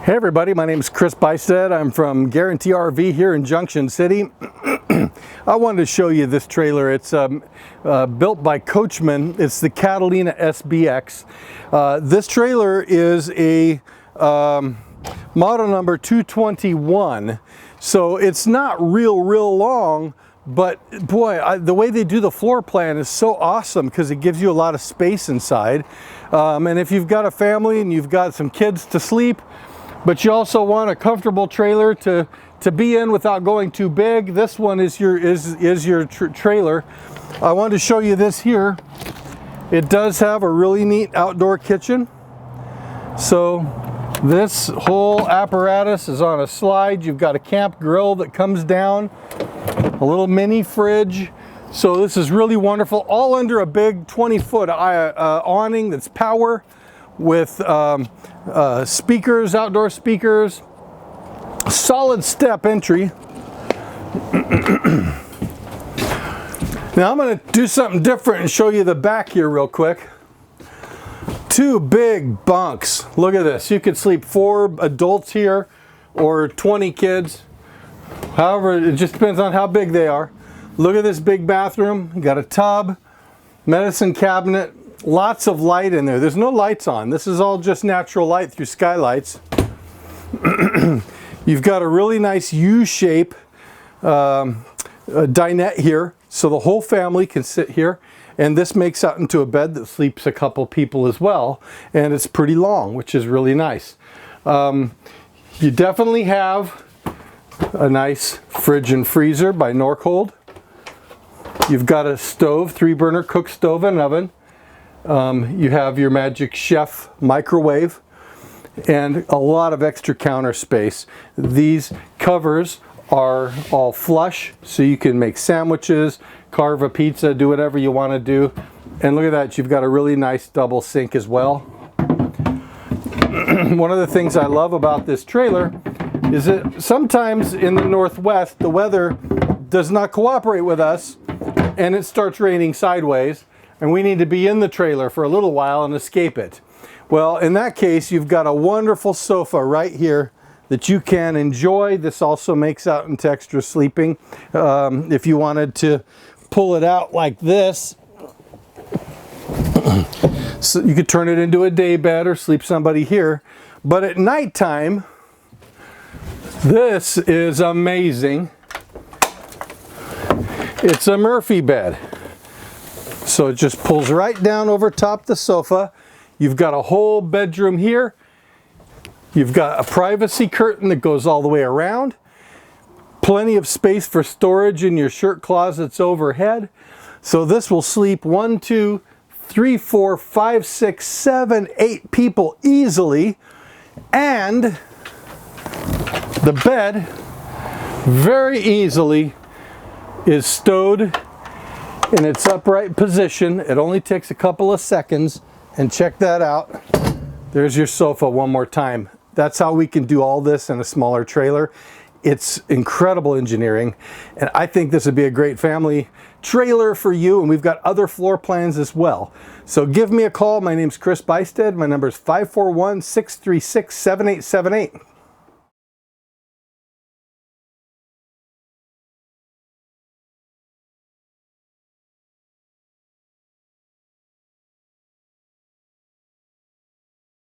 Hey everybody, my name is Chris.Buystedt. I'm from Guaranty RV here in Junction City. I wanted to show you this trailer. It's built by Coachmen. It's the Catalina SBX. This trailer is a model number 221. So it's not real long, but boy, the way they do the floor plan is so awesome because it gives you a lot of space inside. And if you've got a family and you've got some kids to sleep, but you also want a comfortable trailer to be in without going too big, this one is your trailer. I wanted to show you this here. It does have a really neat outdoor kitchen. So this whole apparatus is on a slide. You've got a camp grill that comes down, a little mini fridge. So this is really wonderful, all under a big 20-foot awning that's power with speakers, outdoor speakers, solid step entry. Now I'm going to do something different and show you the back here real quick. Two big bunks. Look at this. You could sleep 4 adults here or 20 kids. However, it just depends on how big they are. Look at this big bathroom. You got a tub, medicine cabinet, lots of light in there. There's no lights on. This is all just natural light through skylights. You've got a really nice U-shape dinette here, so the whole family can sit here. And this makes out into a bed that sleeps a couple people as well. And it's pretty long, which is really nice. You definitely have a nice fridge and freezer by Norcold. You've got a stove, 3-burner cook stove and oven. You have your Magic Chef microwave and a lot of extra counter space. These covers are all flush, so you can make sandwiches, carve a pizza, do whatever you want to do. And look at that, you've got a really nice double sink as well. One of the things I love about this trailer is that sometimes in the Northwest the weather does not cooperate with us and it starts raining sideways, and we need to be in the trailer for a little while and escape it. Well, in that case, you've got a wonderful sofa right here that you can enjoy. This also makes out into extra sleeping. If you wanted to pull it out like this, so you could turn it into a day bed or sleep somebody here. But at nighttime, this is amazing. It's a Murphy bed. So it just pulls right down over top the sofa. You've got a whole bedroom here. You've got a privacy curtain that goes all the way around. Plenty of space for storage in your shirt closets overhead. So this will sleep 1, 2, 3, 4, 5, 6, 7, 8 people easily. And the bed very easily is stowed in its upright position. It only takes a couple of seconds, and check that out. There's your sofa one more time. That's how we can do all this in a smaller trailer. It's incredible engineering, and I think this would be a great family trailer for you, and we've got other floor plans as well. So give me a call. My name's Chris.Buystedt. My number is 541-636-7878.